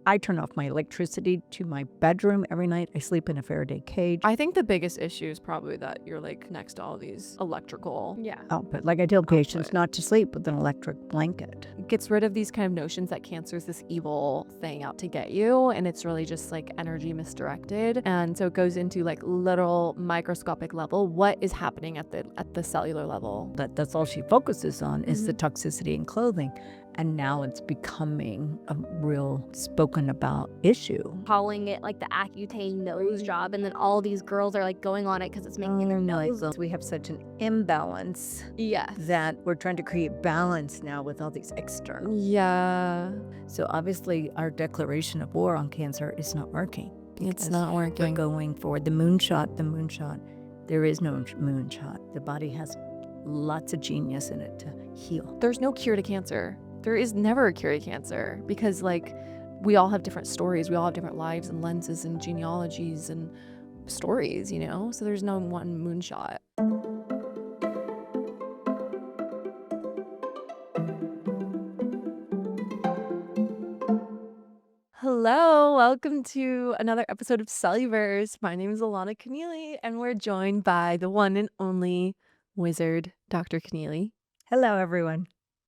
I turn off my electricity to my bedroom every night. I sleep in a Faraday cage. I think the biggest issue is probably that you're like next to all these electrical Output. Like I tell patients not to sleep with an electric blanket. It gets rid of these kind of notions that cancer is this evil thing out to get you, and it's really just like energy misdirected. And so it goes into like literal microscopic level. What is happening at the cellular level? That's all she focuses on is the toxicity in clothing. And now it's becoming a real spoken about issue. Calling it like the Accutane nose job, and then all these girls are like going on it because it's making their nose. We have such an imbalance Yes. that we're trying to create balance now with all these external. Yeah, So obviously our declaration of war on cancer is not working. it's because not We're working. going for the moonshot. There is no moonshot. The body has lots of genius in it to heal. There's no cure to cancer. There is never a cure to cancer because like we all have different stories. We all have different lives and lenses and genealogies and stories, you know? So there's no one moonshot. Hello, welcome to another episode of Celluverse. My name is Alana Keneally, and we're joined by the one and only wizard, Dr. Keneally. Hello, everyone.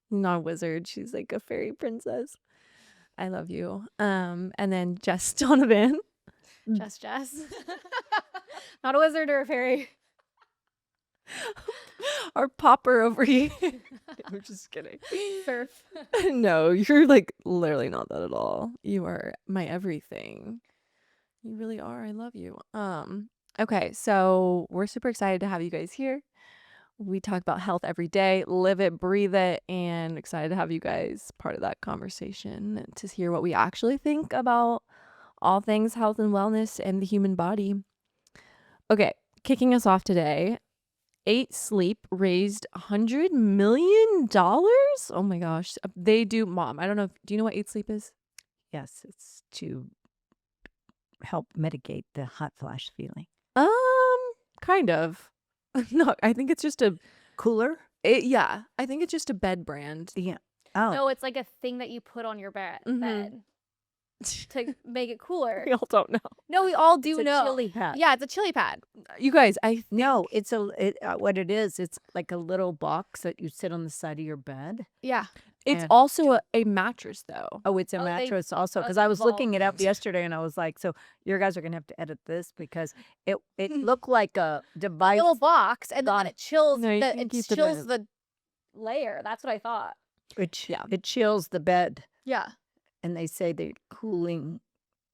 Not a wizard, she's like a fairy princess. I love you. And then Jess Donovan. Jess. Not a wizard or a fairy. Our popper over here. I'm just kidding. Surf. No, you're like literally not that at all. You are my everything. You really are. I love you. Okay, so we're super excited to have you guys here. We talk about health every day, live it, breathe it, and excited to have you guys part of that conversation and to hear what we actually think about all things health and wellness and the human body. Okay, kicking us off today. 8 Sleep raised $100 million. Oh my gosh. They do, Mom. I don't know. Do you know what 8 Sleep is? Yes, it's to help mitigate the hot flash feeling. Kind of. No, I think it's just a Cooler? yeah. I think it's just a bed brand. Yeah. Oh, No, it's like a thing that you put on your bed to make it cooler. We all don't know. No, we all do it's a know. chili pad. Yeah, it's a chili pad. You guys, No, it's what it is. It's like a little box that you sit on the side of your bed. Yeah. it's And- also a mattress though. Oh, it's a Oh, they- mattress also, because oh, I was looking it up evolved. yesterday, and I was like, so you guys are gonna have to edit this because it looked like a device. Little box, and then it chills. No, you can It keep the chills the layer. That's what I thought. It chills the bed, Yeah. and they say that cooling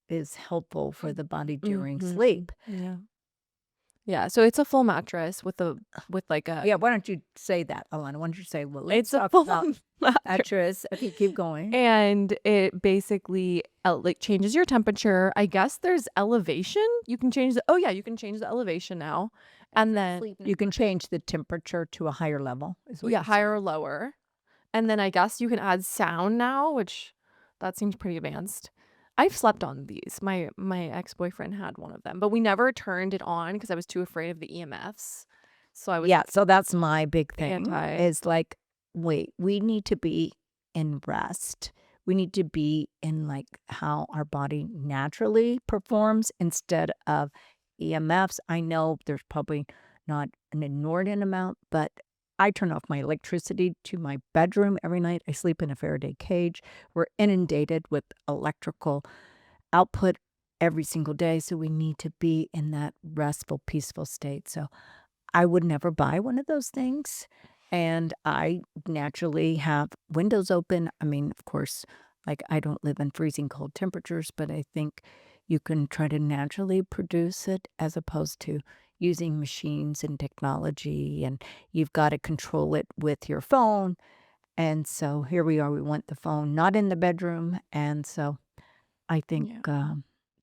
is helpful for the body during Mhm. sleep. Yeah, so it's a full mattress with like a Yeah, why don't you say that, Alana? Why don't you say, well, let's it's a talk full about mattress. mattress. Okay, keep going. And it basically like changes your temperature. I guess there's elevation. You can change you can change the elevation now. And then Sleep You can change the temperature to a higher level. Is what you're saying. higher or lower. And then I guess you can add sound now, which that seems pretty advanced. I've slept on these. My ex-boyfriend had one of them, but we never turned it on because I was too afraid of the EMFs. So I was Yeah, so that's my big thing. Anti. Is like, wait, we need to be in rest. We need to be in like how our body naturally performs instead of EMFs. I know there's probably not an inordinate amount, but I turn off my electricity to my bedroom every night. I sleep in a Faraday cage. We're inundated with electrical output every single day, so we need to be in that restful, peaceful state. So I would never buy one of those things. And I naturally have windows open. I mean, of course, like I don't live in freezing cold temperatures, but I think you can try to naturally produce it as opposed to using machines and technology, and you've got to control it with your phone. And so here we are. We want the phone not in the bedroom. And so I think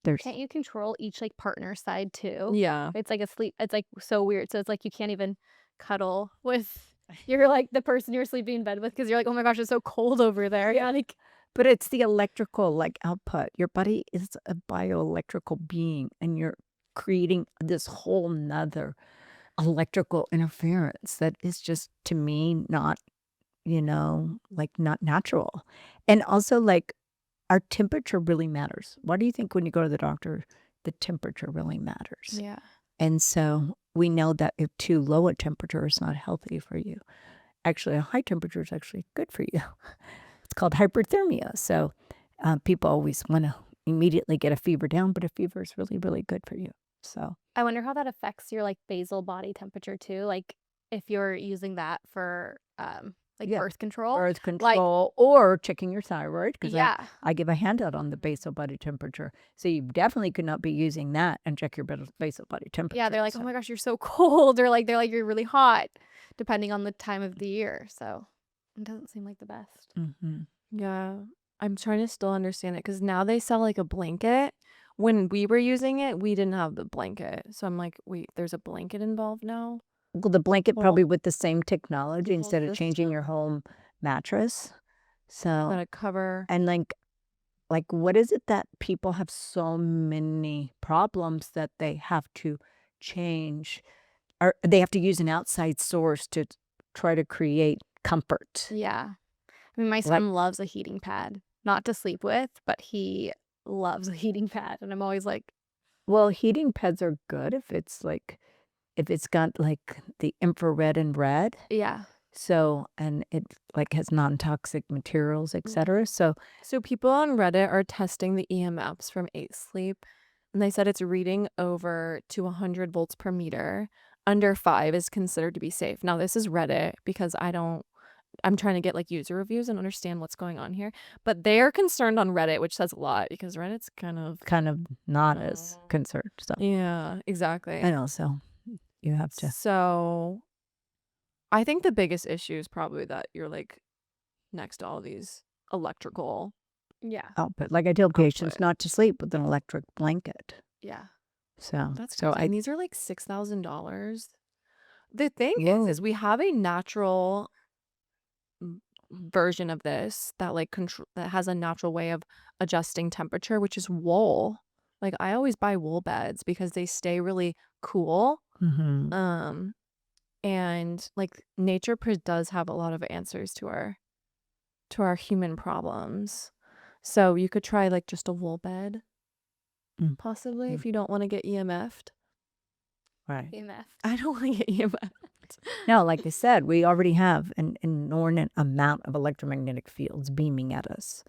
there's Can't you control each like partner side too? Yeah. It's like a sleep. It's like so weird. So it's like you can't even cuddle with you're like the person you're sleeping in bed with because you're like, oh my gosh, it's so cold over there. Yeah, like But it's the electrical like output. Your body is a bioelectrical being, and you're creating this whole nother electrical interference that is just, to me, not, like not natural. And also like our temperature really matters. Why do you think when you go to the doctor, the temperature really matters? Yeah. And so we know that if too low a temperature is not healthy for you. Actually, a high temperature is actually good for you. It's called hyperthermia. So people always want to immediately get a fever down, but a fever is really, really good for you. So I wonder how that affects your like basal body temperature too. Like if you're using that for like Yeah. birth control. birth control or checking your thyroid, because Yeah. I give a handout on the basal body temperature. So you definitely could not be using that and check your basal body temperature. Yeah, they're like, So- "Oh my gosh, you're so cold," or like they're like, "You're really hot," depending on the time of the year. So it doesn't seem like the best. Mhm. Yeah. I'm trying to still understand it because now they sell like a blanket. When we were using it, we didn't have the blanket. So I'm like, wait, there's a blanket involved now? Well, the blanket Well, probably with the same technology whole instead of changing system. your whole mattress. So Let it cover. and like what is it that people have so many problems that they have to change, or they have to use an outside source to try to create comfort? Yeah. I mean, my Like- son loves a heating pad, not to sleep with, but he loves a heating pad, and I'm always like, Well, heating pads are good if it's got like the infrared and red. yeah. So, and it like has non-toxic materials, etc. So, So people on Reddit are testing the EMFs from 8 Sleep, and they said it's reading over to 100 volts per meter. Under 5 is considered to be safe. Now, this is Reddit because I'm trying to get like user reviews and understand what's going on here. But they are concerned on Reddit, which says a lot because Reddit's kind of not as concerned. So, yeah, exactly. I know. So, you have to. So I think the biggest issue is probably that you're like next to all these electrical. Yeah. Output. Like I tell patients Output. not to sleep with an electric blanket. Yeah. So That's so crazy. I And these are like $6,000. The thing Yeah. is we have a natural version of this that like that has a natural way of adjusting temperature, which is wool. Like I always buy wool beds because they stay really cool. Mhm. And like nature does have a lot of answers to our human problems. So you could try like just a wool bed, possibly, if you don't want to get EMF'd. Right. EMF. I don't want to get EMF'd. No, like I said, we already have an inordinate amount of electromagnetic fields beaming at us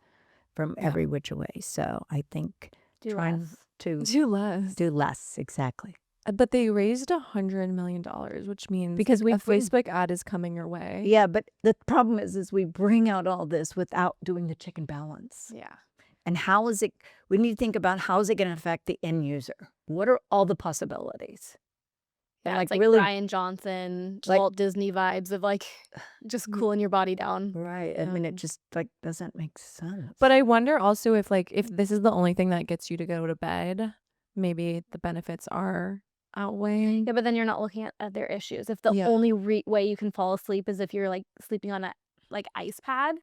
from Yeah. every which way. So I think Do trying less. to Do less. do less, exactly. But they raised $100 million, which means Because like, we a Facebook ad is coming your way. Yeah, but the problem is we bring out all this without doing the check and balance. Yeah. And how is it? We need to think about how is it going to affect the end user? What are all the possibilities? Yeah, And it's like really, Ryan Johnson, like- Walt Disney vibes of like just cooling your body down. right? I mean, Yeah. it just like doesn't make sense. But I wonder also if this is the only thing that gets you to go to bed, maybe the benefits are outweighing. Yeah, but then you're not looking at other issues. If the Yeah. only way you can fall asleep is if you're like sleeping on a like ice pad,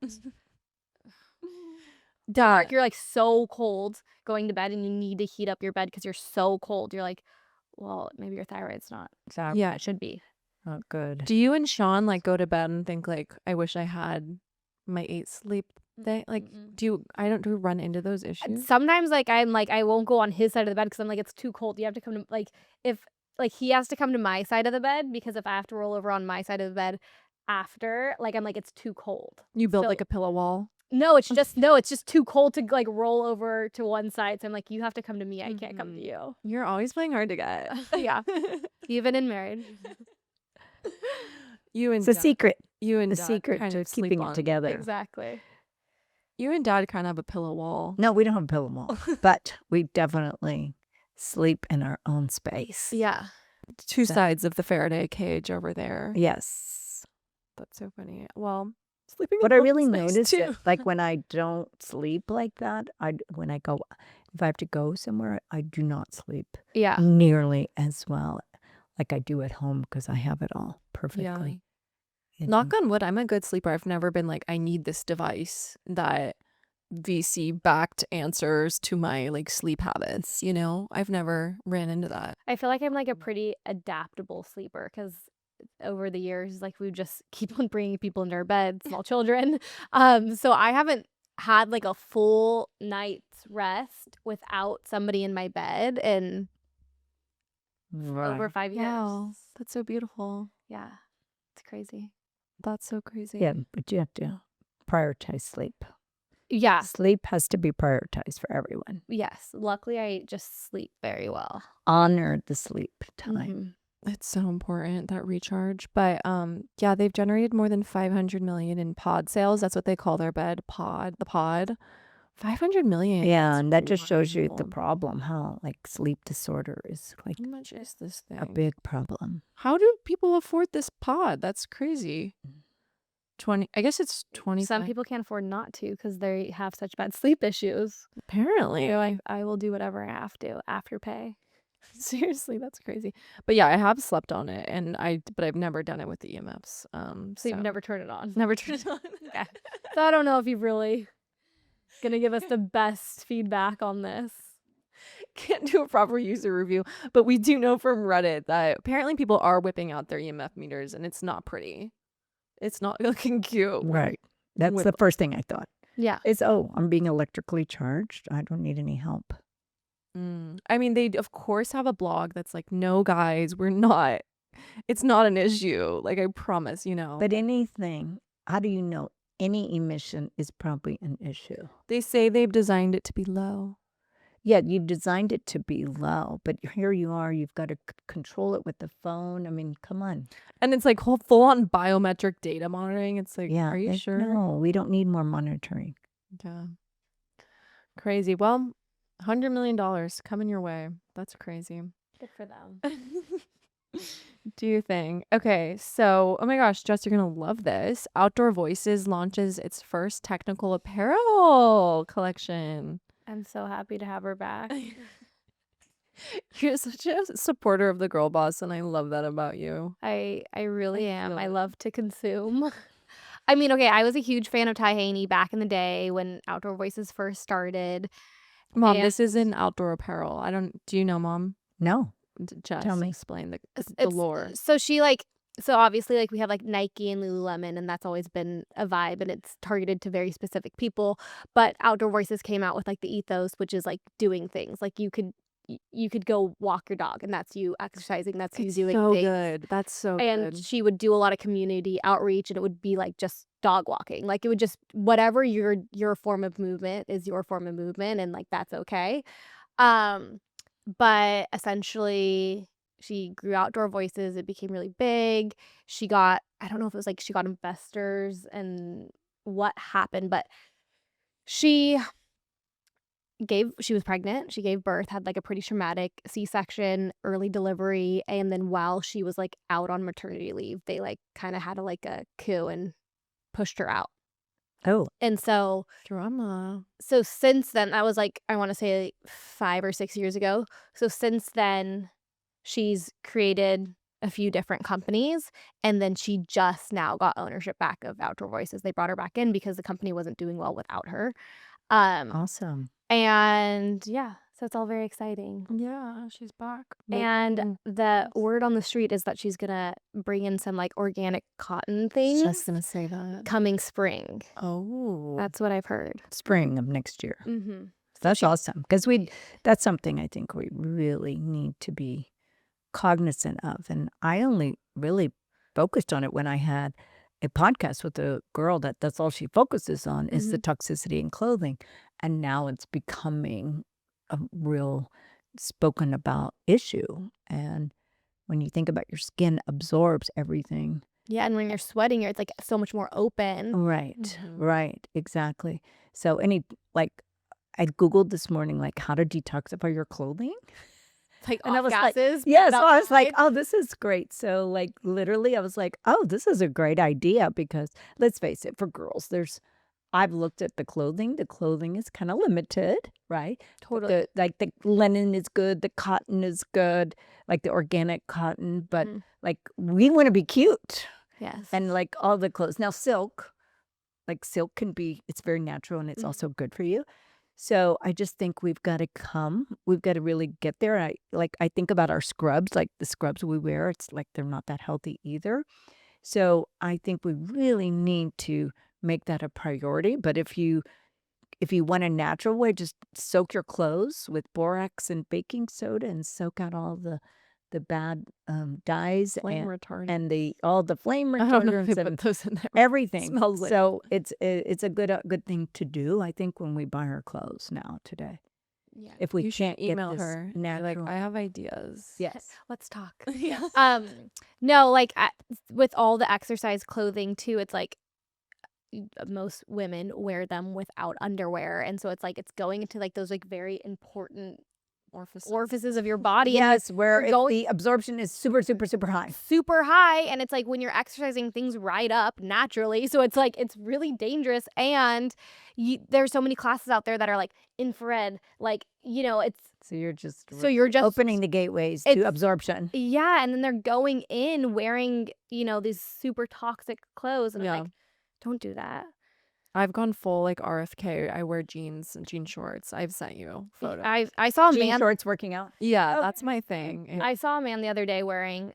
Duh. if you're like so cold going to bed and you need to heat up your bed because you're so cold, you're like, well, maybe your thyroid's not. Yeah. It should be. Not good. Do you and Sean like go to bed and think like, I wish I had my 8 Sleep thing? Like, do we run into those issues? Sometimes like I'm like I won't go on his side of the bed because I'm like it's too cold. You have to come to like if like he has to come to my side of the bed because if I have to roll over on my side of the bed after, like I'm like it's too cold. You built So- like a pillow wall. No, it's just too cold to like roll over to one side. So I'm like, you have to come to me. I can't come to you. You're always playing hard to get. Yeah. Even in married. You and It's a Dad- secret. You and The Dad secret kind to of sleep keeping it on- together. Exactly. You and Dad kind of have a pillow wall. No, we don't have a pillow wall, but we definitely sleep in our own space. Yeah. Two So- sides of the Faraday cage over there. Yes. That's so funny. Well, sleeping. But I alone really is nice, noticed too. it, like when I don't sleep like that, if I have to go somewhere, I do not sleep Yeah. nearly as well like I do at home because I have it all perfectly. you Knock know. on wood, I'm a good sleeper. I've never been like, I need this device that VC backed answers to my like sleep habits. You know, I've never ran into that. I feel like I'm like a pretty adaptable sleeper because over the years, like we just keep on bringing people into our bed, small children. So I haven't had like a full night's rest without somebody in my bed in over Right. 5 years. Wow, that's so beautiful. Yeah, it's crazy. That's so crazy. Yeah, but you have to prioritize sleep. Yeah. Sleep has to be prioritized for everyone. Yes. Luckily, I just sleep very well. Honor the sleep time. Mhm. It's so important, that recharge. But yeah, they've generated more than 500 million in pod sales. That's what they call their bed, the pod. 500 million. Yeah, That's and that just shows you the wild. problem, how like sleep disorder is like How much is this thing? a big problem. How do people afford this pod? That's crazy. 20, I guess it's 20. Some people can't afford not to because they have such bad sleep issues. Apparently. So I will do whatever I have to after pay. Seriously, that's crazy. But yeah, I have slept on it, and but I've never done it with the EMFs. So you've never turned it on. never turned it on. Okay. So I don't know if you've really gonna give us the best feedback on this. Can't do a proper user review, but we do know from Reddit that apparently people are whipping out their EMF meters, and it's not pretty. It's not looking cute. Right. That's Whip- the first thing I thought. Yeah. Is, oh, I'm being electrically charged. I don't need any help. I mean, they of course have a blog that's like, no, guys, we're not. It's not an issue. Like, I promise, But anything, how do you know any emission is probably an issue? They say they've designed it to be low. Yeah, you designed it to be low, but here you are, you've got to control it with the phone. I mean, come on. And it's like full on biometric data monitoring. It's like, Yeah. are you sure? No, we don't need more monitoring. Yeah. Crazy. Well, $100 million coming your way. That's crazy. Good for them. Do your thing. Okay, so, oh my gosh, Jess, you're gonna love this. Outdoor Voices launches its first technical apparel collection. I'm so happy to have her back. You're such a supporter of the girl boss, and I love that about you. I really I am. feel I it. love to consume. I mean, okay, I was a huge fan of Ty Haney back in the day when Outdoor Voices first started. Mom, And- this is an outdoor apparel. Do you know, Mom? No. Jess, Tell me. explain the It's- lore. So so obviously like we have like Nike and Lululemon, and that's always been a vibe, and it's targeted to very specific people. But Outdoor Voices came out with like the ethos, which is like doing things. Like you could go walk your dog, and that's you exercising, that's you It's doing so things. good. That's so And good. she would do a lot of community outreach, and it would be like just dog walking. Like it would just whatever your form of movement is your form of movement, and like that's okay. But essentially she grew Outdoor Voices. It became really big. She got, I don't know if it was like she got investors and what happened, but she was pregnant. She gave birth, had like a pretty traumatic C-section, early delivery, and then while she was like out on maternity leave, they like kind of had a coup and pushed her out. Oh, And so Drama. since then, that was like, I want to say like 5 or 6 years ago. So since then, she's created a few different companies, and then she just now got ownership back of Outdoor Voices. They brought her back in because the company wasn't doing well without her. awesome. And yeah, so it's all very exciting. Yeah, she's back. And the word on the street is that she's gonna bring in some like organic cotton things Just gonna say that. coming spring. Oh, That's what I've heard. Spring of next year. Mm-hmm. That's awesome. Because that's something I think we really need to be cognizant of. And I only really focused on it when I had a podcast with a girl that's all she focuses on is the toxicity in clothing. And now it's becoming a real spoken about issue. And when you think about your skin absorbs everything. Yeah, and when you're sweating, it's like so much more open. Right, right, exactly. So I Googled this morning, like how to detoxify your clothing. Like And I off was like, gases. Yeah, put so I was like, outside. oh, this is great. So like literally I was like, oh, this is a great idea because let's face it, for girls, I've looked at the clothing. The clothing is kind of limited, right? Totally. The linen is good, the cotton is good, like the organic cotton, but like we want to be cute. Yes. And like all the clothes. Now silk can be, it's very natural and it's also good for you. So I just think we've got to really get there. I think about our scrubs, like the scrubs we wear, it's like they're not that healthy either. So I think we really need to make that a priority. But if you if you want a natural way, just soak your clothes with borax and baking soda and soak out all the bad dyes Flame retardant. and all the flame I don't know if they retardants put and those in there. everything. Smells like So it's a good thing to do, I think, when we buy our clothes now today. Yeah. If we You should can't get email this her. Be natural, like, I have ideas. yes, Let's talk. Yeah. No, like with all the exercise clothing too, it's like most women wear them without underwear, and so it's like it's going into like those like very important orifices of your body. And yes, where you're the absorption is super high. super high, and it's like when you're exercising, things ride up naturally, so it's like it's really dangerous. And there's so many classes out there that are like infrared, like it's So you're just opening the gateways to absorption. yeah, and then they're going in wearing these super toxic clothes, and I'm like, don't do that. I've gone full like RFK. I wear jeans and jean shorts. I've sent you photos. I saw a Jean man shorts working out. Yeah, Okay. that's my thing. I saw a man the other day wearing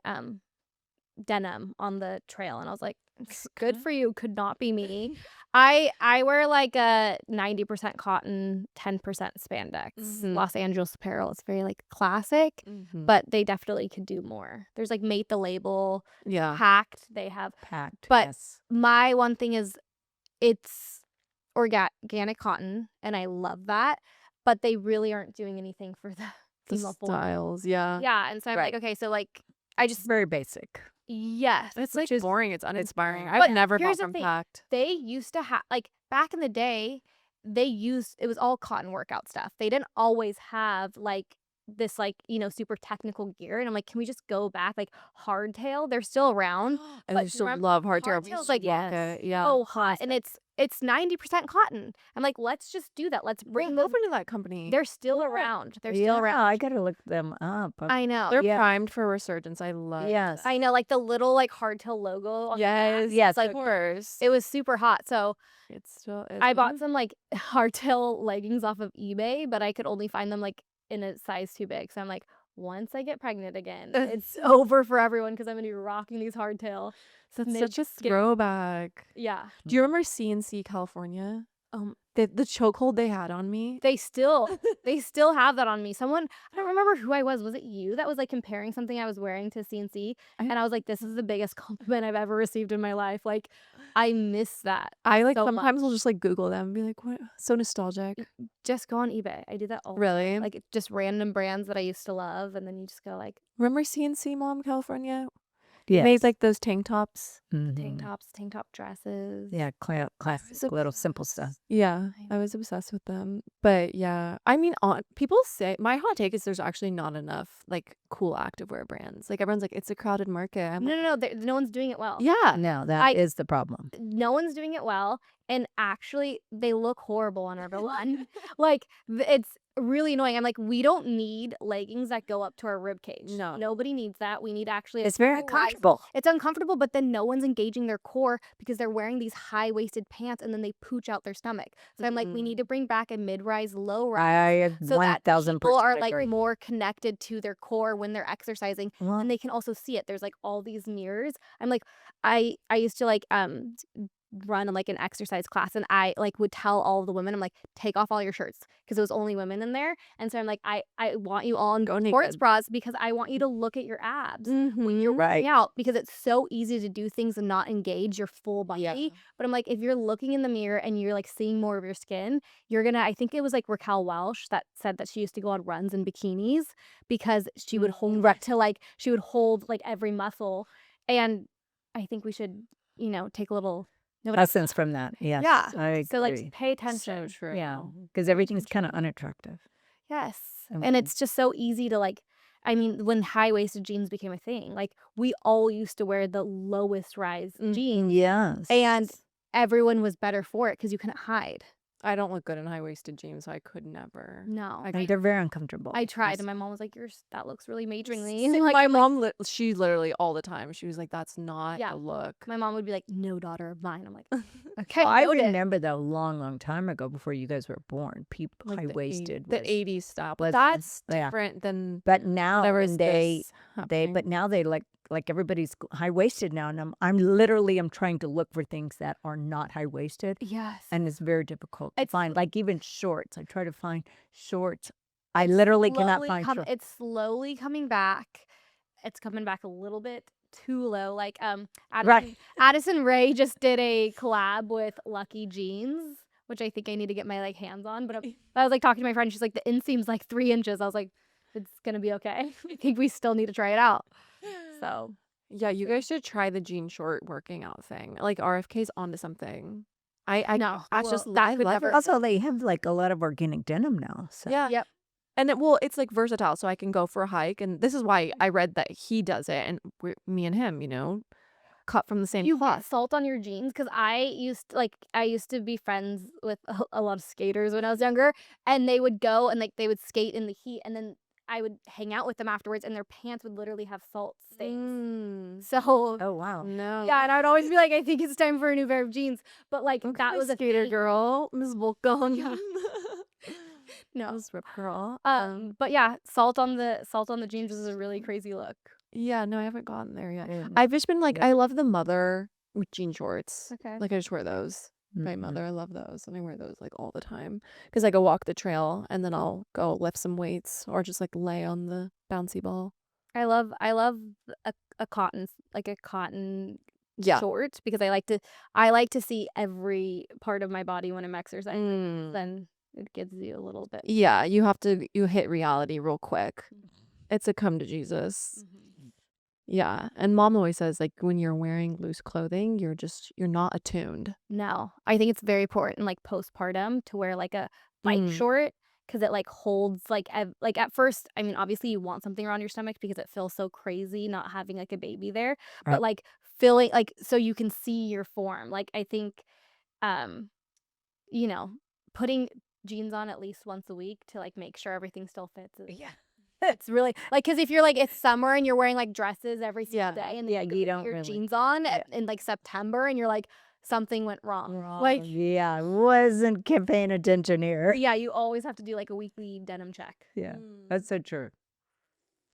denim on the trail, and I was like, good for you. Could not be me. I wear like a 90% cotton, 10% spandex. Mhm. Los Angeles apparel. It's very like classic, but they definitely could do more. There's like Mate the Label, Yeah. Packed. They have Packed. But yes. my one thing is it's organic cotton, and I love that, but they really aren't doing anything for the The female form. styles, yeah. Yeah, and so I'm Right. like, okay, so like I just Very basic. yes. It's Which like is- boring. It's uninspiring. boring. I've But never here's bought the from thing. Packed. They used to have like back in the day, it was all cotton workout stuff. They didn't always have like this like super technical gear, and I'm like, can we just go back? Like hardtail, they're still around. I But used to remember, love hardtail. We hardtail's used to like, rock yes. it. Yeah. so hot, and it's 90% cotton. I'm like, let's just do that. Let's what bring those. happened to that company? They're still Yeah. around. They're Yeah, still around. I gotta look them up. I know. They're yeah. primed for resurgence. I love Yes. I know, like the little like hardtail logo on the back. Yes. Yes, Of like course. it was super hot. So It's still. I bought some like hardtail leggings off of eBay, but I could only find them like in a size too big. So I'm like, once I get pregnant again, it's over for everyone because I'm gonna be rocking these hardtail. That's snake such a skin- throwback. Yeah, Do you remember CNC California? The chokehold they had on me. they still have that on me. Someone, I don't remember who I was. Was it you that was like comparing something I was wearing to CNC? And I was like, this is the biggest compliment I've ever received in my life. Like, I miss that. I like so sometimes will just like Google them and be like, what? So nostalgic. Just go on eBay. I do that all the Really? time. Like just random brands that I used to love, and then you just go like Remember CNC Mom California? Yes. Made like those tank tops. Mhm. tank top dresses. Yeah, classic little simple stuff. Yeah, I I was obsessed with them. But yeah, I mean, people say my hot take is there's actually not enough like cool activewear brands. Like everyone's like, it's a crowded market. I'm like, No. No one's doing it well. yeah, No, that is the problem. No one's doing it well, and actually, they look horrible on everyone. Like it's really annoying. I'm like, we don't need leggings that go up to our rib cage. No. Nobody needs that. We need actually. It's very full rise- uncomfortable. It's uncomfortable, but then no one's engaging their core because they're wearing these high-waisted pants and then they pooch out their stomach. So I'm like, we need to bring back a mid-rise, low-rise. I So that 1000% people are like agree. more connected to their core when they're exercising, Well, and they can also see it. There's like all these mirrors. I'm like, I used to like run like an exercise class, and I like would tell all of the women, I'm like, take off all your shirts because it was only women in there. And so I'm like, I want you all in Go sports naked. bras because I want you to look at your abs when you're Right. working out, because it's so easy to do things and not engage your full body. Yeah. But I'm like, if you're looking in the mirror and you're like seeing more of your skin, you're gonna, I think it was like Raquel Welch that said that she used to go on runs in bikinis because she would hold to like, she would hold like every muscle. And I think we should, take a little lessons from that. Yes. Yeah. I So like agree. pay attention. So true. Yeah, because everything's kind of unattractive. Yes. And- And it's just so easy to like, I mean, when high-waisted jeans became a thing, like we all used to wear the lowest rise jeans, Yes. and everyone was better for it because you couldn't hide. I don't look good in high-waisted jeans, so I could never. No. And they're very uncomfortable. I tried, and my mom was like, that looks really majoringly. Same, Like, my mom, she literally all the time, she was like, that's not Yeah. a look. my mom would be like, no, daughter of mine. I'm like, okay, I noted. remember though, long time ago, before you guys were born, people Like the high-waisted. The was- 80s style. was- But that's yeah. different than But now whatever and is they happening. but now they like like everybody's high-waisted now, and I'm literally I'm trying to look for things that are not high-waisted, Yes. and it's very difficult to It's find. Like even shorts, I try to find shorts. I literally cannot find shorts. It's slowly coming back. It's coming back a little bit too low. Like Right. Addison Rae just did a collab with Lucky Jeans, which I think I need to get my like hands on. But I was like talking to my friend. She's like, the inseam's like 3 inches. I was like, it's gonna be okay. I think we still need to try it out. So Yeah, you guys should try the jean short working out thing. Like RFK's onto something. I no, I well, just that I could love never. it. Also, they have like a lot of organic denim now. So Yeah. Yep. And it's like versatile, so I can go for a hike, and this is why I read that he does it, and me and him, cut from the same You cloth. get salt on your jeans because I used to be friends with a lot of skaters when I was younger, and they would go and like they would skate in the heat, and then I would hang out with them afterwards, and their pants would literally have salt stains. So oh wow. No. yeah, and I would always be like, I think it's time for a new pair of jeans. But like Okay, that was a skater thing. girl, Miss Vulcan. Yeah. No. Miss Rip Girl. But yeah, salt on the jeans is a really crazy look. Yeah, no, I haven't gotten there yet. Mm. I've just been like, Yeah. I love the Mother with jean shorts. Okay. Like I just wear those. By Mhm. Mother, I love those, and I wear those like all the time because I go walk the trail and then I'll go lift some weights or just like lay on the bouncy ball. I love a cotton Yeah. short because I like to see every part of my body when I'm exercising. Mm. Then it gives you a little bit. Yeah, you hit reality real quick. It's a come to Jesus. Yeah, and mom always says like when you're wearing loose clothing, you're not attuned. No, I think it's very important like postpartum to wear like a bike Mm. short because it like holds like at first. I mean, obviously you want something around your stomach because it feels so crazy not having like a baby there, Right. but like feeling like so you can see your form. Like I think, um, putting jeans on at least once a week to like make sure everything still fits. Yeah. It's really like because if you're like it's summer and you're wearing like dresses every single Yeah. day and Yeah, then you don't your really- jeans on in like September and you're like something went wrong. Like yeah, I wasn't paying attention here. yeah, you always have to do like a weekly denim check Yeah, that's so true.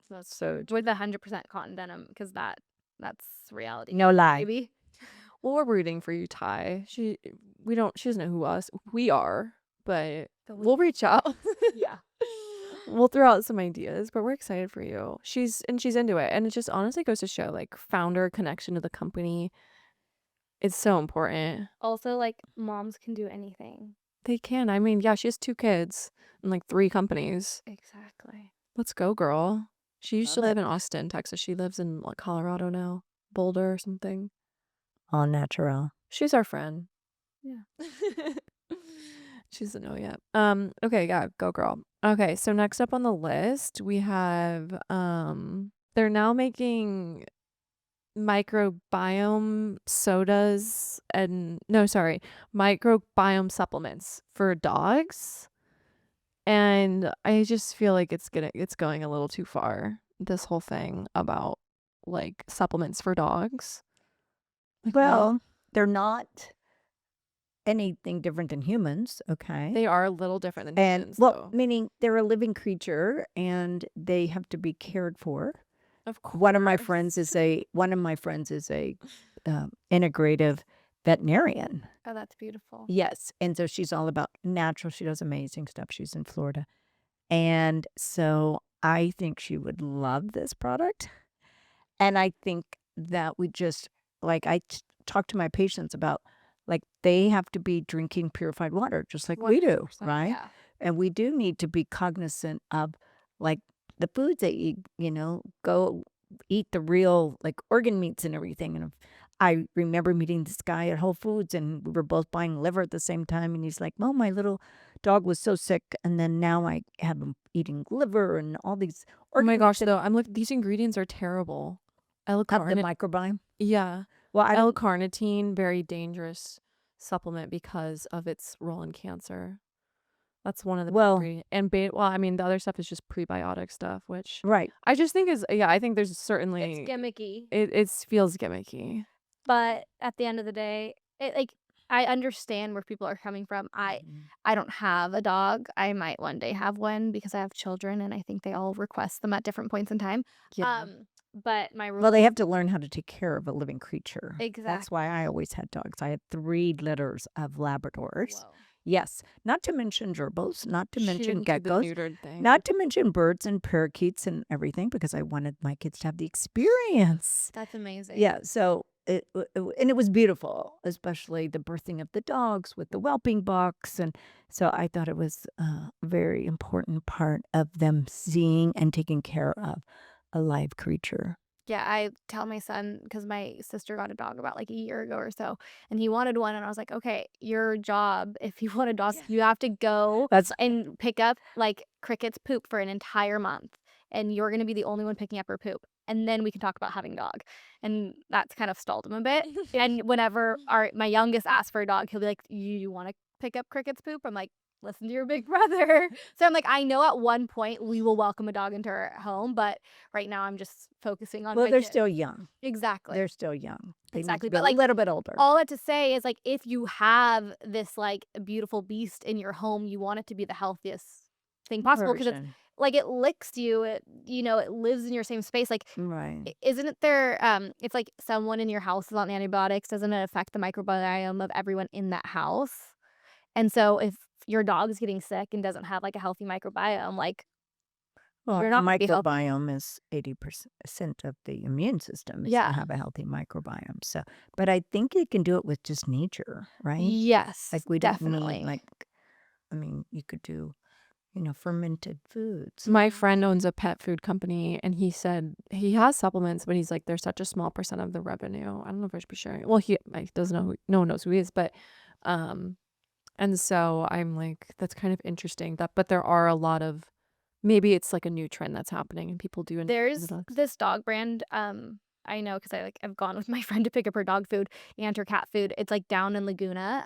That's So true. with 100% cotton denim because that's reality. No lie. Baby. Well, we're rooting for you, Ty. She doesn't know who we are, but we'll reach out. Yeah. We'll throw out some ideas, but we're excited for you. She's into it, and it just honestly goes to show like founder connection to the company. It's so important. Also, like moms can do anything. They can. I mean, yeah, she has 2 kids and like 3 companies. Exactly. Let's go, girl. She used to Love live it. in Austin, Texas. She lives in like Colorado now, Boulder or something. All natural. She's our friend. Yeah. She doesn't know yet. Okay, yeah, go girl. Okay, so next up on the list we have they're now making microbiome sodas and microbiome supplements for dogs. And I just feel like it's going a little too far, this whole thing about like supplements for dogs. Like, Well, they're not anything different than humans, okay? they are a little different than And humans, well, though. meaning they're a living creature and they have to be cared for. Of course. One of my friends is a integrative veterinarian. Oh, that's beautiful. Yes, and so she's all about natural. She does amazing stuff. She's in Florida, and so I think she would love this product. And I think that we just like talk to my patients about like they have to be drinking purified water just like we do, 100%, right? Yeah. And we do need to be cognizant of like the foods they eat, go eat the real like organ meats and everything. And I remember meeting this guy at Whole Foods and we were both buying liver at the same time. And he's like, "Oh, my little dog was so sick. And then now I have him eating liver and all these Oh my organ gosh, meats though, I'm looking. These ingredients are terrible. of the L-carnitine. microbiome." Yeah. Well, I don't, L-carnitine, very dangerous supplement because of its role in cancer. That's one of the Well- and I mean the other stuff is just prebiotic stuff, which right. I just think I think there's certainly It's gimmicky. it feels gimmicky. But at the end of the day, I understand where people are coming from. I don't have a dog. I might one day have one because I have children and I think they all request them at different points in time. Yeah. but my Well, rule they have to learn how to take care of a living creature. That's exactly. why I always had dogs. I had 3 litters of Labradors. Whoa. Yes, not to mention gerbils, not to She mention didn't do the geckos, neutered thing. not to mention birds and parakeets and everything because I wanted my kids to have the experience. That's amazing. Yeah, so and it was beautiful, especially the birthing of the dogs with the whelping box, and so I thought it was a very important part of them seeing and taking care of a live creature. Yeah, I tell my son because my sister got a dog about like a year ago or so, and he wanted one, and I was like, okay, your job, if you want a dog, you have to go That's and pick up like Cricket's poop for an entire month, and you're gonna be the only one picking up her poop, and then we can talk about having a dog. And that's kind of stalled him a bit. And whenever my youngest asks for a dog, he'll be like, you want to pick up Cricket's poop? I'm like, listen to your big brother. So I'm like, I know at one point we will welcome a dog into our home, but right now I'm just focusing on well, my they're kids. still young. Exactly. They're still young. They need Exactly, to be but, a like, little bit older. All that to say is, like, if you have this, like, beautiful beast in your home, you want it to be the healthiest thing possible because it's Version. like, it licks you, it it lives in your same space, like, Right. isn't it there, if, like, someone in your house is on antibiotics, doesn't it affect the microbiome of everyone in that house? And so if your dog is getting sick and doesn't have, like, a healthy microbiome, like, Well, you're the not gonna be healthy. microbiome is 80% of the immune system is to Yeah. have a healthy microbiome. So, but I think you can do it with just nature, right? Yes, Like we don't need definitely. I mean, you could do, fermented foods. My friend owns a pet food company, and he said he has supplements, but he's like, they're such a small percent of the revenue. I don't know if I should be sharing. Well, he doesn't know. No one knows who he is, but and so I'm like, that's kind of interesting. But there are a lot of maybe it's like a new trend that's happening, and people do enjoy the There's dogs. this dog brand, I know because I've gone with my friend to pick up her dog food and her cat food. It's, like, down in Laguna,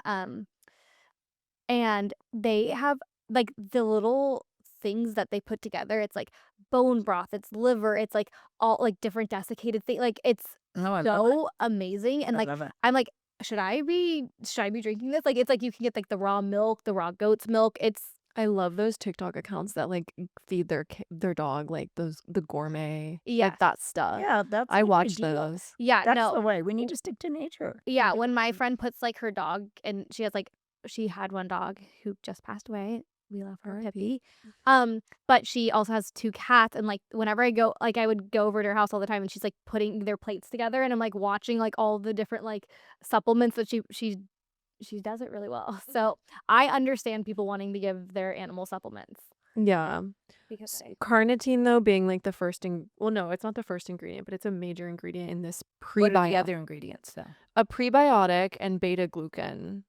and they have, like, the little things that they put together. It's, like, bone broth, it's liver, it's, like, all, like, different desiccated thing like, it's Oh, I love it. so amazing, and, I like, love it. I'm like, should I be drinking this?" Like, it's like you can get, like, the raw milk, the raw goat's milk. It's I love those TikTok accounts that like feed their dog like the gourmet Yes. like that stuff. Yeah, that's I the watch idea. those. Yeah, That's no. the way. We need to stick to nature. Yeah, when my friend puts, like, her dog and she had one dog who just passed away. We love her, Pippi. But she also has 2 cats, and, like, whenever I would go over to her house all the time, and she's, like, putting their plates together, and I'm, like, watching, like, all the different, like, supplements that she does it really well. So, I understand people wanting to give their animal supplements Yeah. because Carnitine though being like the first well no, it's not the first ingredient, but it's a major ingredient in this What are the prebiotic. other ingredients, though? A prebiotic and beta glucan.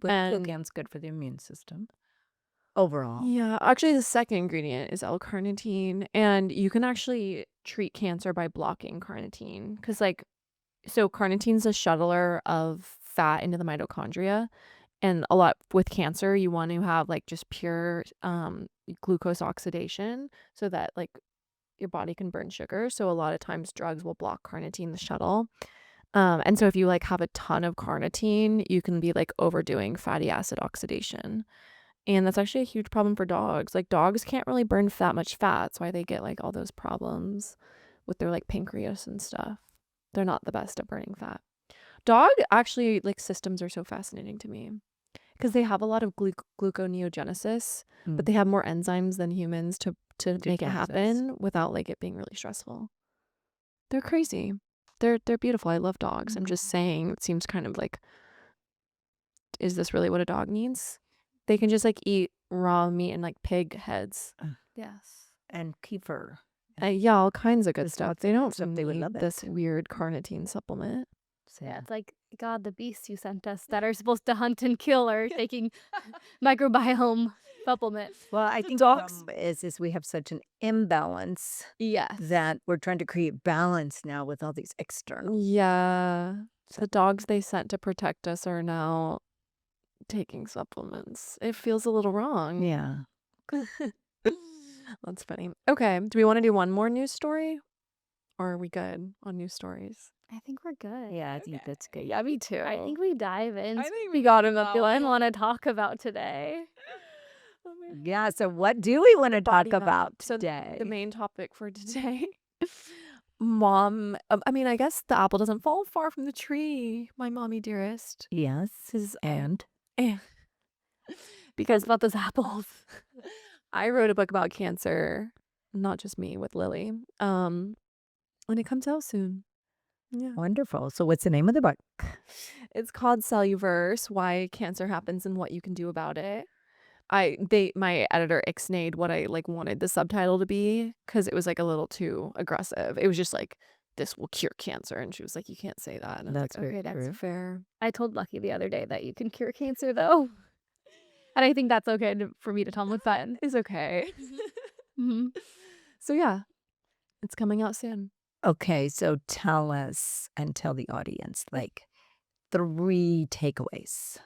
And Glucan's good for the immune system overall. yeah, actually the second ingredient is L-carnitine, and you can actually treat cancer by blocking carnitine because so carnitine's a shuttler of fat into the mitochondria, and a lot with cancer you want to have like just pure glucose oxidation so that like your body can burn sugar. So a lot of times drugs will block carnitine, the shuttle. And so if you like have a ton of carnitine, you can be like overdoing fatty acid oxidation. And that's actually a huge problem for dogs. Like dogs can't really burn that much fat. That's why they get like all those problems with their like pancreas and stuff. They're not the best at burning fat. Dog actually like systems are so fascinating to me because they have a lot of gluconeogenesis, but Mm. they have more enzymes than humans to make it process. happen without like it being really stressful. They're crazy. They're beautiful. I love dogs. I'm just saying it seems kind of like, is this really what a dog needs? They can just like eat raw meat and like pig heads. yes. And kefir. Yeah, all kinds of good There's stuff. lots They of good don't stuff. They would need love this it. weird carnitine supplement. So, Yeah, it's like, God, the beasts you sent us that are supposed to hunt and kill are taking microbiome supplements. well, I think Dogs- the problem is we have such an imbalance Yes. that we're trying to create balance now with all these external. Yeah. The dogs they sent to protect us are now taking supplements. It feels a little wrong. Yeah. That's funny. Okay. Do we want to do one more news story? Or are we good on news stories? I think we're good. Yeah, I think that's good. Yeah, me too. I think we dive in. think we got enough. I want to talk about today. Yeah. So, what do we want to talk Body about So today? the main topic for today Mom, I mean, I guess the apple doesn't fall far from the tree, my mommy dearest. Yes. 'Cause And because about those apples. I wrote a book about cancer, not just me, with Lily. And it comes out soon. Yeah. wonderful. So what's the name of the book? It's called Celluverse: Why Cancer Happens and What You Can Do About It. My editor ixnayed what I like wanted the subtitle to be because it was like a little too aggressive. It was just like, this will cure cancer, and she was like, you can't say that. And I was That's like, very okay, that's true. fair. I told Lucky the other day that you can cure cancer though. And I think that's okay for me to tell him with fun. It's okay. Hmm. So yeah, it's coming out soon. Okay, so tell us and tell the audience like 3 takeaways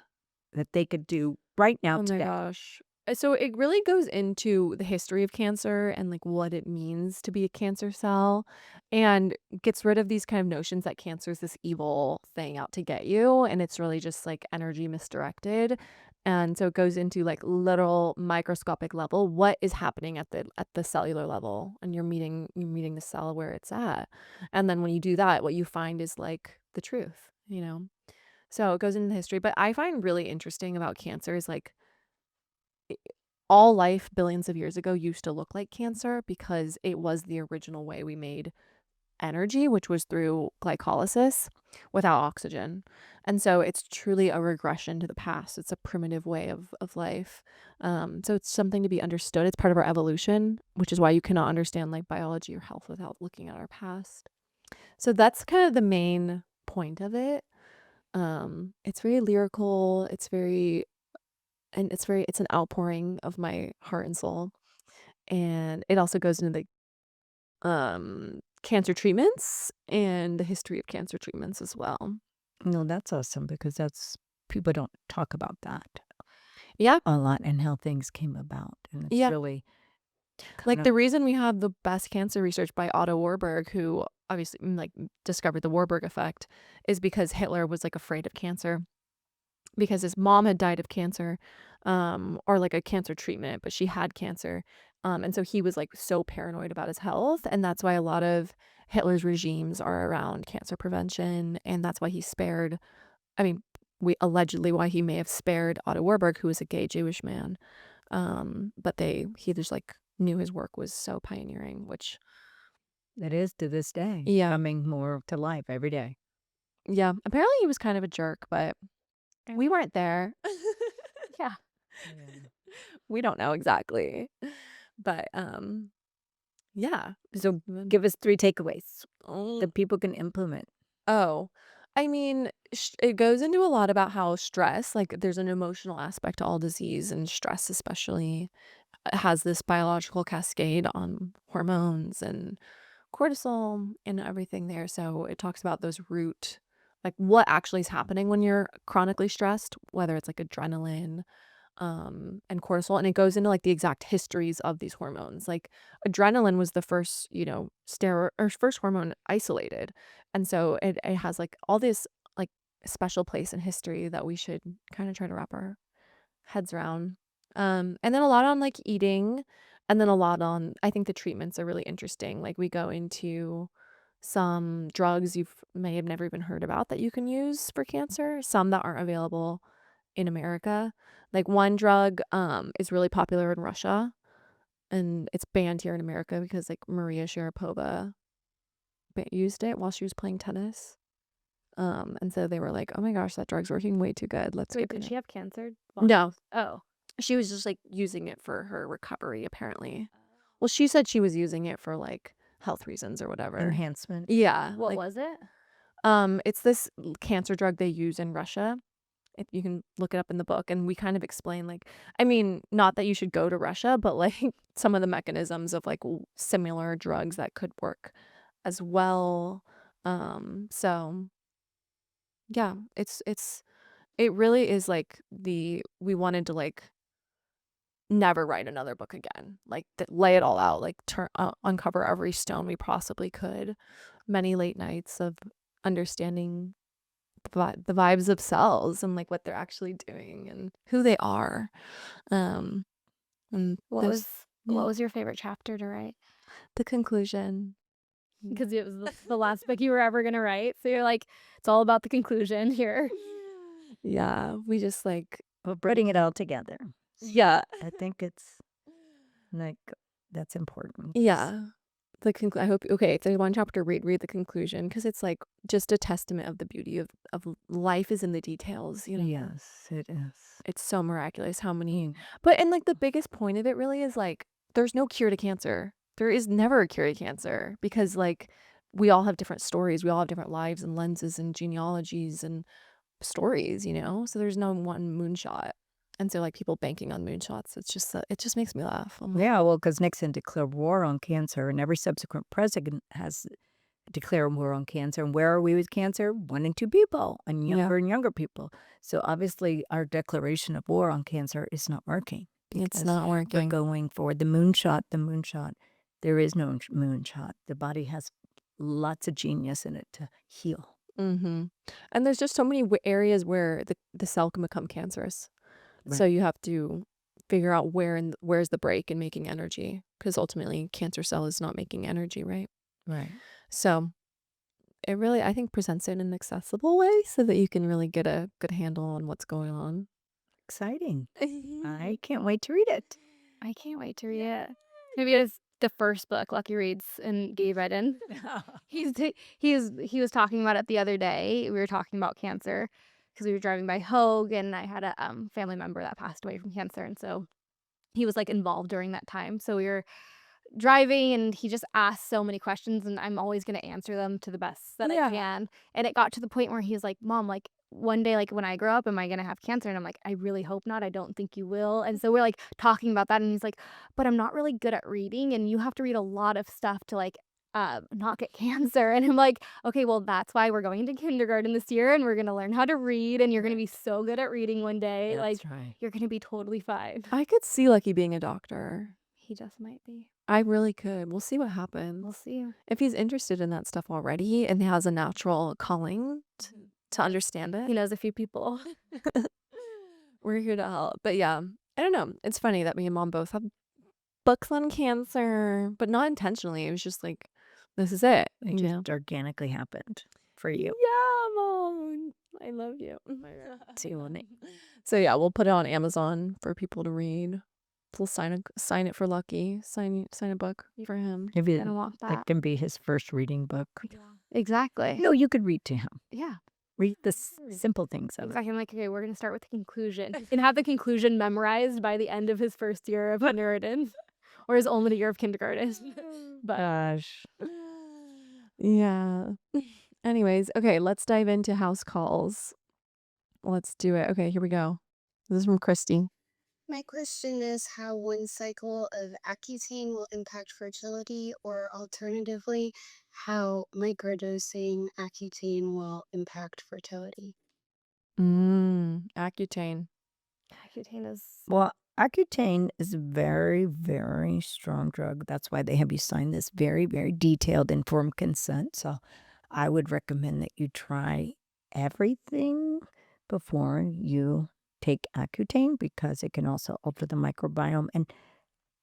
that they could do right now Oh my today. gosh. So it really goes into the history of cancer and like what it means to be a cancer cell, and gets rid of these kind of notions that cancer is this evil thing out to get you, and it's really just like energy misdirected. And so it goes into like literal microscopic level what is happening at the cellular level, and you're meeting the cell where it's at. And then when you do that, what you find is like the truth, you know. So it goes into the history, but I find really interesting about cancer is like all life billions of years ago used to look like cancer because it was the original way we made energy, which was through glycolysis without oxygen. And so it's truly a regression to the past. It's a primitive way of life. So it's something to be understood. It's part of our evolution, which is why you cannot understand like biology or health without looking at our past. So that's kind of the main point of it. It's very lyrical. It's an outpouring of my heart and soul. And it also goes into the cancer treatments and the history of cancer treatments as well. No, that's awesome because that's people don't talk about that Yeah. a lot and how things came about, and it's Yeah. really kind Like of the reason we have the best cancer research by Otto Warburg, who obviously discovered the Warburg effect, is because Hitler was like afraid of cancer because his mom had died of cancer, or like a cancer treatment, but she had cancer. And so he was like so paranoid about his health. And that's why a lot of Hitler's regimes are around cancer prevention. And that's why he spared, I mean, we allegedly why he may have spared Otto Warburg, who was a gay Jewish man. But he just like knew his work was so pioneering, which, it is to this day yeah, coming more to life every day. yeah. Apparently he was kind of a jerk, but we weren't there. Yeah. Yeah. We don't know exactly. But yeah. So give us 3 takeaways Oh, that people can implement. oh. I mean, it goes into a lot about how stress, like there's an emotional aspect to all disease, and stress especially has this biological cascade on hormones and cortisol and everything there. So it talks about those root, like what actually is happening when you're chronically stressed, whether it's like adrenaline, and cortisol, and it goes into like the exact histories of these hormones. Like adrenaline was the first, steroid or first hormone isolated, and so it has like all this like special place in history that we should kind of try to wrap our heads around. And then a lot on like eating, and then a lot on, I think the treatments are really interesting. Like we go into some drugs you may have never even heard about that you can use for cancer, some that aren't available in America. Like one drug is really popular in Russia, and it's banned here in America because like Maria Sharapova used it while she was playing tennis. And so they were like, "Oh my gosh, that drug's working way too good. Let's Wait, get did rid of she it." have cancer? No, Oh. she was just like using it for her recovery apparently. Well, she said she was using it for like health reasons or whatever. Enhancement. Yeah, What like was it? it's this cancer drug they use in Russia. If you can look it up in the book, and we kind of explain like, I mean, not that you should go to Russia, but like some of the mechanisms of like similar drugs that could work as well. So yeah, it really is like we wanted to like never write another book again, like lay it all out, like uncover every stone we possibly could. Many late nights of understanding the vibes of cells and like what they're actually doing and who they are. Um, and What there's was yeah, your favorite chapter to write? the conclusion. because it was the last book you were ever gonna write. So you're like, it's all about the conclusion here. Yeah, we just like, We're putting it all together. yeah, I think it's like that's important. yeah. I hope, okay, if there's one chapter, read the conclusion, because it's like just a testament of the beauty of life is in the details, you know? Yes, it is. It's so miraculous how many, but, and like the biggest point of it really is like, there's no cure to cancer. There is never a cure to cancer, because like we all have different stories. We all have different lives and lenses and genealogies and stories, you know? So there's no one moonshot. And so like people banking on moonshots, it's just, it just makes me laugh. I'm like, Yeah, well, because Nixon declared war on cancer, and every subsequent president has declared war on cancer. And where are we with cancer? 1 in 2 people, and yeah, younger people. So obviously, our declaration of war on cancer is not working. it's because not We're working. going for the moonshot. The moonshot. There is no moonshot. The body has lots of genius in it to heal. Mm-hmm. And there's just so many areas where the cell can become cancerous. So Right. you have to figure out where's the break in making energy, because ultimately cancer cell is not making energy, right? Right. So it really, I think, presents it in an accessible way so that you can really get a good handle on what's going on. Exciting. I can't wait to read it. I can't wait to read it. Maybe it's the first book Lucky reads and Gabe read in. He was talking about it the other day. We were talking about cancer because we were driving by Hogue, and I had a family member that passed away from cancer, and so he was like involved during that time. So we were driving, and he just asked so many questions, and I'm always going to answer them to the best that Yeah. I can. And it got to the point where he's like, Mom, like one day, like when I grow up, am I going to have cancer? And I'm like, I really hope not. I don't think you will. And so we're like talking about that, and he's like, but I'm not really good at reading, and you have to read a lot of stuff to like not get cancer. And I'm like, okay, well, that's why we're going to kindergarten this year, and we're going to learn how to read, and you're going to be so good at reading one day. Like, right. you're going to be totally fine. I could see Lucky being a doctor. He just might be. I really could. We'll see what happens. We'll see. If he's interested in that stuff already and has a natural calling to understand He it, knows a few people. we're here to help. But yeah, I don't know. It's funny that me and Mom both have books on cancer, but not intentionally. It was just like, this is it. It just organically happened for you. Yeah, Mom. I love you. Too. So yeah, we'll put it on Amazon for people to read. We'll sign it for Lucky. Sign a book for him. Maybe Gonna want that that. can be his first reading book. Exactly. No, you could read to him. Yeah. Read the simple things of it. Exactly. I'm like, okay, we're gonna start with the conclusion and have the conclusion memorized by the end of his first year of kindergarten, or his only year of kindergarten. But Gosh. Yeah. Anyways, okay, let's dive into house calls. Let's do it. Okay, here we go. This is from Christy. My question is how one cycle of Accutane will impact fertility, or alternatively, how microdosing Accutane will impact fertility. Accutane. Accutane is Well, Accutane is a very, very strong drug. That's why they have you sign this very, very detailed informed consent. So I would recommend that you try everything before you take Accutane, because it can also alter the microbiome. And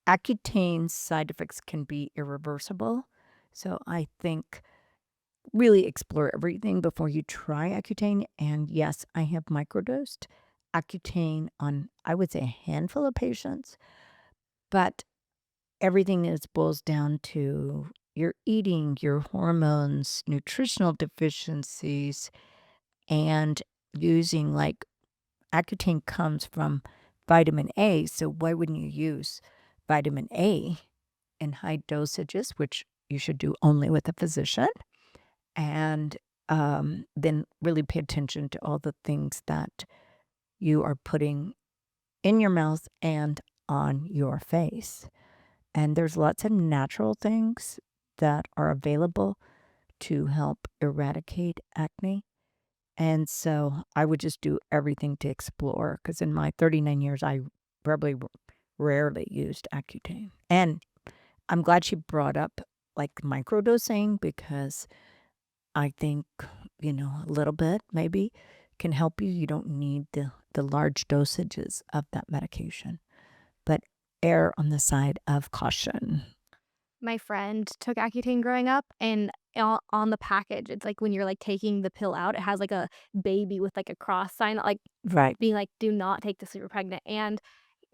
Accutane's side effects can be irreversible. So I think really explore everything before you try Accutane. And yes, I have microdosed Accutane on, I would say, a handful of patients, but everything is boils down to your eating, your hormones, nutritional deficiencies, and using like Accutane comes from vitamin A. So why wouldn't you use vitamin A in high dosages, which you should do only with a physician? And then really pay attention to all the things that you are putting in your mouth and on your face. And there's lots of natural things that are available to help eradicate acne. And so I would just do everything to explore, because in my 39 years, I probably rarely used Accutane. And I'm glad she brought up like microdosing, because I think, a little bit maybe can help you. You don't need the large dosages of that medication, but err on the side of caution. my friend took Accutane growing up, and on the package, it's like when you're like taking the pill out, it has like a baby with like a cross sign, like Right. being like, do not take this if you're pregnant. And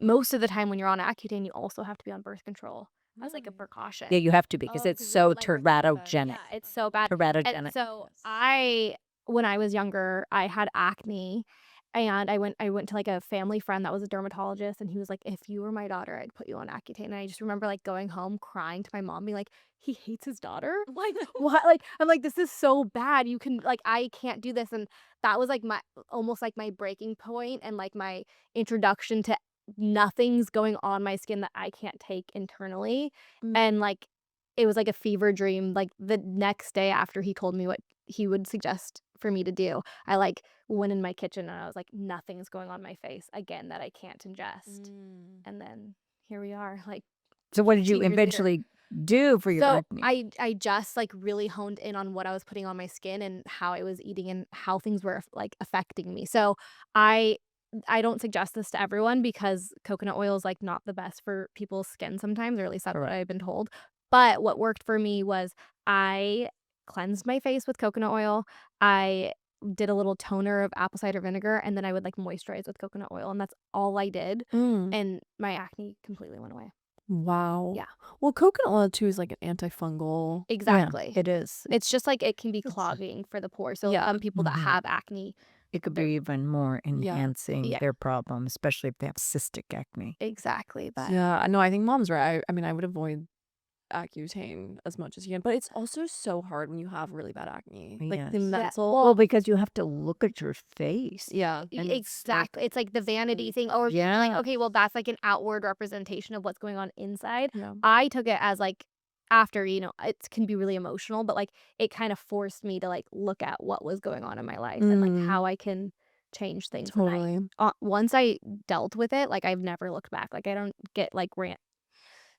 most of the time when you're on Accutane, you also have to be on birth control as like a Really? precaution. Yeah, you have to because Oh, it's 'cause so like birth control does. teratogenic. Yeah, it's so bad. And Teratogenic. so Yes. when I was younger, I had acne, and I went to like a family friend that was a dermatologist, and he was like, if you were my daughter, I'd put you on Accutane. And I just remember like going home crying to my mom, being like, he hates his daughter? Like, what? Like, I'm like, this is so bad. You can, like, I can't do this. And that was like almost like my breaking point and like my introduction to nothing's going on my skin that I can't take internally. Mm. And like, it was like a fever dream. Like the next day after he told me what he would suggest for me to do, I like went in my kitchen and I was like, nothing's going on my face again that I can't ingest. And then here we are, like So what did you 15 years later. eventually do for your So acne? I just like really honed in on what I was putting on my skin and how I was eating and how things were like affecting me. So I don't suggest this to everyone because coconut oil is like not the best for people's skin sometimes, or at least that's what Correct. I've been told. But what worked for me was I cleansed my face with coconut oil. I did a little toner of apple cider vinegar, and then I would like moisturize with coconut oil, and that's all I did. Mm. And my acne completely went away. Wow. Yeah. Well, coconut oil too is like an antifungal. Yeah, Exactly. it is. It's just like it can be It's- clogging for the pores. So Yeah. some people that Mhm. have acne, It could they're- be even more enhancing Yeah. their problem, especially if they have cystic acne. exactly. But Yeah. No, I think mom's right. I mean, I would avoid Accutane as much as you can, but it's also so hard when you have really bad acne. Like the Yes. mental. well- Well, because you have to look at your face. Yeah. And it's exactly. It's like the vanity really thing. tough. Or Yeah. like, okay, well, that's like an outward representation of what's going on inside. Yeah. I took it as like after, it can be really emotional, but like it kind of forced me to like look at what was going on in my life and like how I can change things. And Totally. once I dealt with it, like I've never looked back. Like I don't get like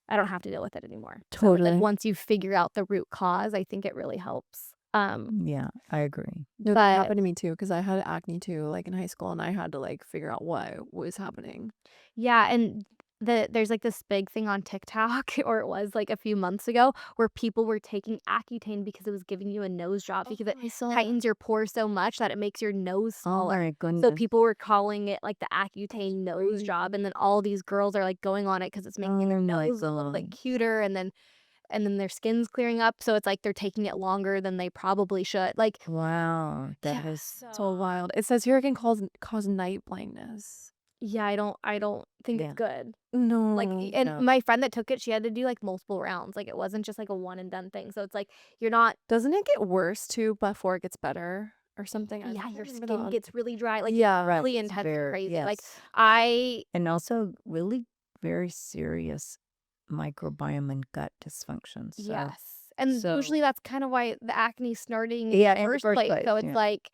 I don't have to deal with it anymore. So, like, Totally. once you figure out the root cause, I think it really helps. Yeah, I agree. No, that But happened to me too because I had acne too, like in high school, and I had to like figure out what was happening. yeah, and there's like this big thing on TikTok, or it was like a few months ago, where people were taking Accutane because it was giving you a nose job because it I saw that. tightens your pores so much that it makes your nose Oh smaller. my So goodness. people were calling it like the Accutane nose crazy. job, and then all these girls are like going on it because it's making their Oh my nose a little bit God. cuter, and then their skin's clearing up. So it's like they're taking it longer than they probably should. Like, Wow, that yeah, is So wild. It says here it can cause night blindness. yeah, I don't think Yeah. it's good. No. Like, and No. my friend that took it, she had to do like multiple rounds. Like, it wasn't just like a one and done thing. So it's like you're not. Doesn't it get worse too before it gets better or something? I Yeah, can't your remember skin the- gets really dry. Like, Yeah. Right, really it's intense, very- crazy. Like, yes. And also really very serious microbiome and gut dysfunction. So, yes, and usually so- that's kind of why the acne's starting Yeah, in the first place. So it's yeah. like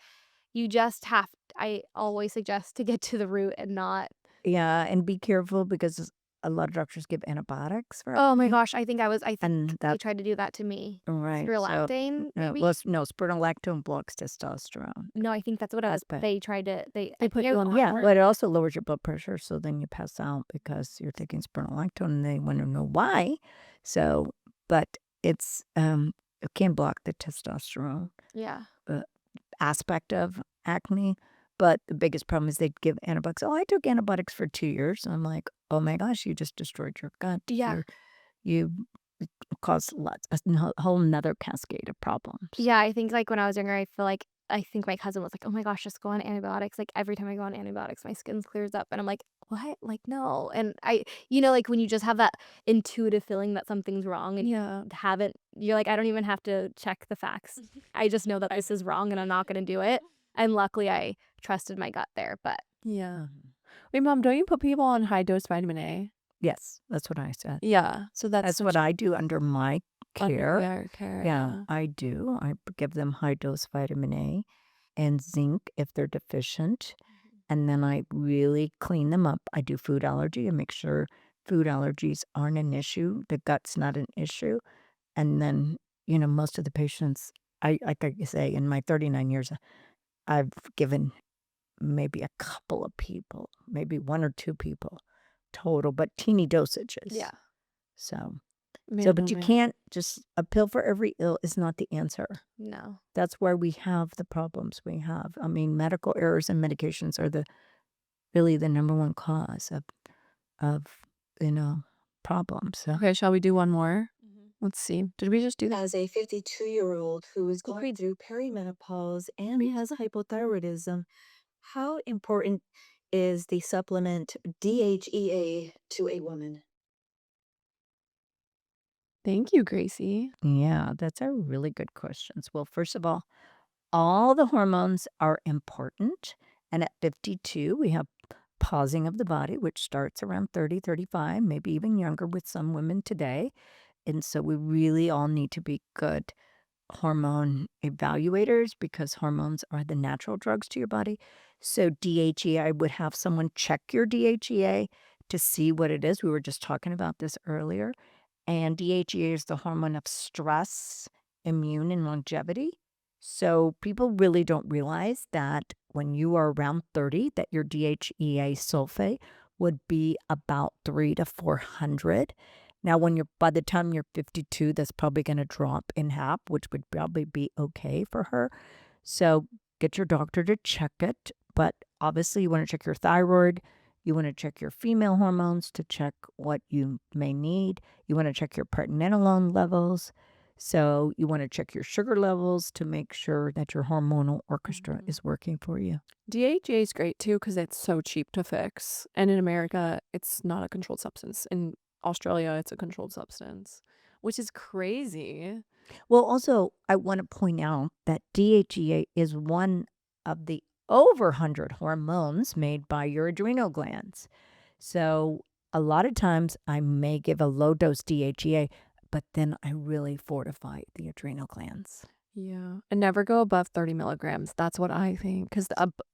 you just have. I always suggest to get to the root and not. Yeah, and be careful because a lot of doctors give antibiotics for Oh my acne. gosh, I think And they that tried to do that to me. right. So Spirulactane, maybe? well, no, spironolactone blocks testosterone. No, I think that's what it was. That's bad. They tried to. They put you on Yeah, hard. but it also lowers your blood pressure, so then you pass out because you're taking spironolactone, and they want to know why. So, but it's it can block the testosterone Yeah. aspect of acne. But the biggest problem is they give antibiotics. Oh, I took antibiotics for 2 years. I'm like, oh my gosh, you just destroyed your gut. Yeah. You caused a whole nother cascade of problems. Yeah, I think like when I was younger, I think my cousin was like, "Oh my gosh, just go on antibiotics." Like every time I go on antibiotics, my skin clears up, and I'm like, "What?" Like no. And like when you just have that intuitive feeling that something's wrong, and Yeah. you're like, I don't even have to check the facts. I just know that this is wrong, and I'm not gonna do it. And luckily, I trusted my gut there. But Yeah. Wait, Mom, don't you put people on high dose vitamin A? Yes, that's what I said. Yeah. So That's what I do under my care. Care. Yeah, I do. I give them high dose vitamin A and zinc if they're deficient. And then I really clean them up. I do food allergy and make sure food allergies aren't an issue. The gut's not an issue. And then, most of the patients, like I say, in my 39 years, I've given maybe a couple of people, maybe one or two people total, but teeny dosages. yeah. So, So, Man, but oh you man. can't just, a pill for every ill is not the answer. No. That's where we have the problems we have. I mean, medical errors and medications are really the number one cause of problems. So Okay, shall we do one more? Let's see. Did we just do that? As a 52-year-old who is going through perimenopause and has hypothyroidism, how important is the supplement DHEA to a woman? Thank you, Gracie. yeah, that's a really good questions. Well, first of all the hormones are important. And at 52, we have pausing of the body, which starts around 30, 35, maybe even younger with some women today. And so we really all need to be good hormone evaluators because hormones are the natural drugs to your body. So DHEA, I would have someone check your DHEA to see what it is. We were just talking about this earlier. And DHEA is the hormone of stress, immune, and longevity. So people really don't realize that when you are around 30, that your DHEA sulfate would be about 3 to 400. Now, by the time you're 52, that's probably going to drop in half, which would probably be okay for her. So get your doctor to check it. But obviously, you want to check your thyroid. You want to check your female hormones to check what you may need. You want to check your pregnenolone levels. So you want to check your sugar levels to make sure that your hormonal orchestra is working for you. DHEA is great too because it's so cheap to fix. And in America, it's not a controlled substance. In Australia, it's a controlled substance, which is crazy. Well, also, I want to point out that DHEA is one of the over 100 hormones made by your adrenal glands. So a lot of times I may give a low dose DHEA, but then I really fortify the adrenal glands. Yeah. And never go above 30 milligrams. That's what I think. Because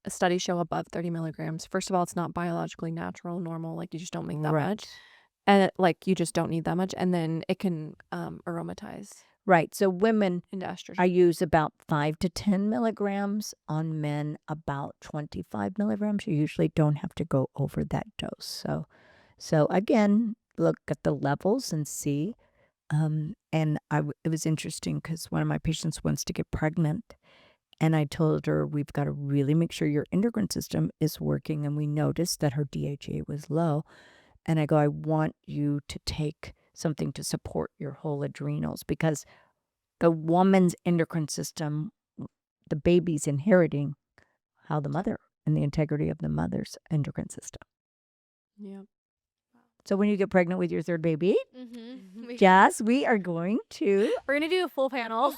studies show above 30 milligrams. First of all, it's not biologically natural, normal. Like you just don't make that much. And you just don't need that much. And then it can aromatize Right. So women, into estrogen. I use about 5 to 10 milligrams. On men, about 25 milligrams. You usually don't have to go over that dose. So again, look at the levels and see. And it was interesting because one of my patients wants to get pregnant. And I told her, we've got to really make sure your endocrine system is working. And we noticed that her DHA was low. And I go, I want you to take something to support your whole adrenals because the woman's endocrine system, the baby's inheriting how the mother and the integrity of the mother's endocrine system. Yeah. So when you get pregnant with your third baby, Mm-hmm. Jazz, we are going to, We're gonna do a full panel.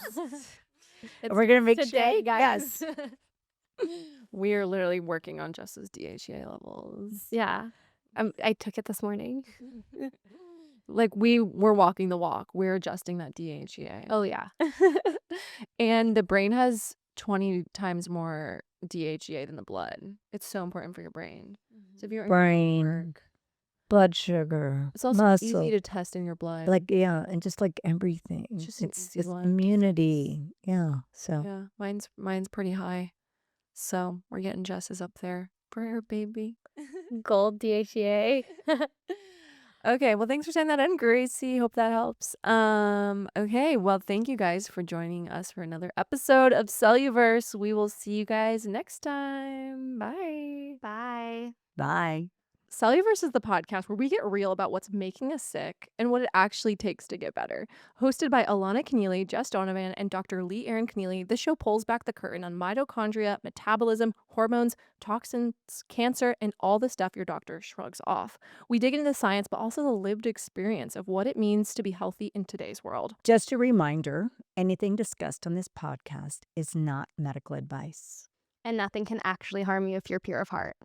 we're going to make today, sure, guys. yes. We are literally working on Jess's DHEA levels. Yeah. I took it this morning. We're walking the walk. We're adjusting that DHEA. Oh yeah. And the brain has 20 times more DHEA than the blood. It's so important for your brain. So if you're Brain, blood sugar, it's also muscle. easy to test in your blood. And just like everything. It's just an It's easy one. immunity. Yeah. So Yeah, mine's pretty high. So we're getting Jess's up there for her baby. Gold DHEA. Okay, well, thanks for saying that in, Gracie. Hope that helps. Okay, well, thank you guys for joining us for another episode of Celluverse. We will see you guys next time. Bye. Bye. bye. Celluverse is the podcast where we get real about what's making us sick and what it actually takes to get better. Hosted by Alana Keneally, Jess Donovan, and Dr. Lee Aaron Keneally, this show pulls back the curtain on mitochondria, metabolism, hormones, toxins, cancer, and all the stuff your doctor shrugs off. We dig into the science, but also the lived experience of what it means to be healthy in today's world. Just a reminder, anything discussed on this podcast is not medical advice. And nothing can actually harm you if you're pure of heart.